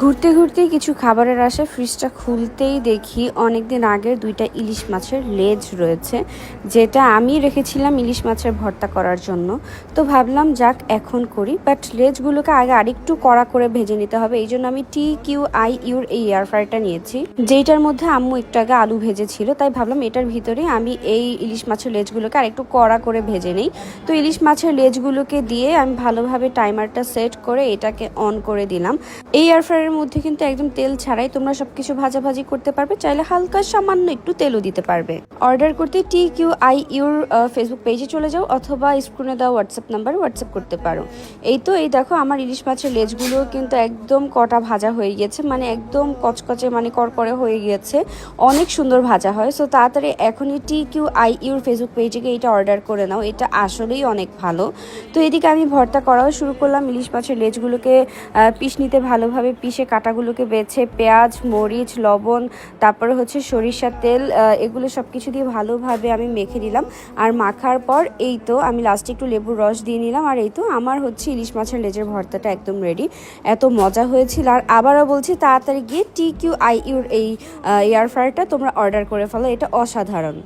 ঘুরতে ঘুরতে কিছু খাবারের আশায় ফ্রিজটা খুলতেই দেখি অনেকদিন আগের 2টা ইলিশ মাছের লেজ রয়েছে, যেটা আমি রেখেছিলাম ইলিশ মাছের ভর্তা করার জন্য। তো ভাবলাম যাক এখন করি, বাট লেজগুলোকে আগে আরেকটু কড়া করে ভেজে নিতে হবে। এই জন্য আমি TQI-ইউর এই এয়ার ফ্রায়ারটা নিয়েছি, যেটার মধ্যে আম্মু একটু আগে আলু ভেজেছিল। তাই ভাবলাম এটার ভিতরে আমি এই ইলিশ মাছের লেজগুলোকে আরেকটু কড়া করে ভেজে নিই। তো ইলিশ মাছের লেজগুলোকে দিয়ে আমি ভালোভাবে টাইমারটা সেট করে এটাকে অন করে দিলাম। এই এয়ার ফ্রায়ারের মধ্যে কিন্তু একদম তেল ছাড়াই তোমরা সবকিছু ভাজাভাজি করতে পারবে, চাইলে হালকা সামান্য একটু তেলও দিতে পারবে। অর্ডার করতে TQI-ইউর ফেসবুক পেজে চলে যাও অথবা স্ক্রিনে দেওয়া হোয়াটসঅ্যাপ নাম্বারে হোয়াটসঅ্যাপ করতে পারো। এই দেখো আমার ইলিশ মাছের লেজগুলো কিন্তু একদম কটা ভাজা হয়ে গিয়েছে, মানে একদম কচকচে মানে করকরে হয়ে গিয়েছে, অনেক সুন্দর ভাজা হয়। সো তাড়াতাড়ি এখনই TQI-ইউর ফেসবুক পেজে গিয়ে এটা অর্ডার করে নাও, এটা আসলেই অনেক ভালো। তো এদিকে আমি ভর্তা করাও শুরু করলাম। ইলিশ মাছের লেজগুলোকে পিষ নিতে ভালোভাবে পিষে কাটাগুলোকে বেছে পেঁয়াজ, মরিচ, লবণ, তারপরে হচ্ছে সরিষার তেল, এগুলো সব কিছু দিয়ে ভালোভাবে আমি মেখে দিলাম। আর মাখার পর এই তো আমি লাস্টে একটু লেবুর রস দিয়ে নিলাম। আর এই তো আমার হচ্ছে ইলিশ মাছের লেজের ভর্তাটা একদম রেডি। এত মজা হয়েছিল। আর আবারও বলছি তাড়াতাড়ি গিয়ে TQI-ইউর এই এয়ার ফ্রায়ারটা তোমরা অর্ডার করে ফেলো, এটা অসাধারণ।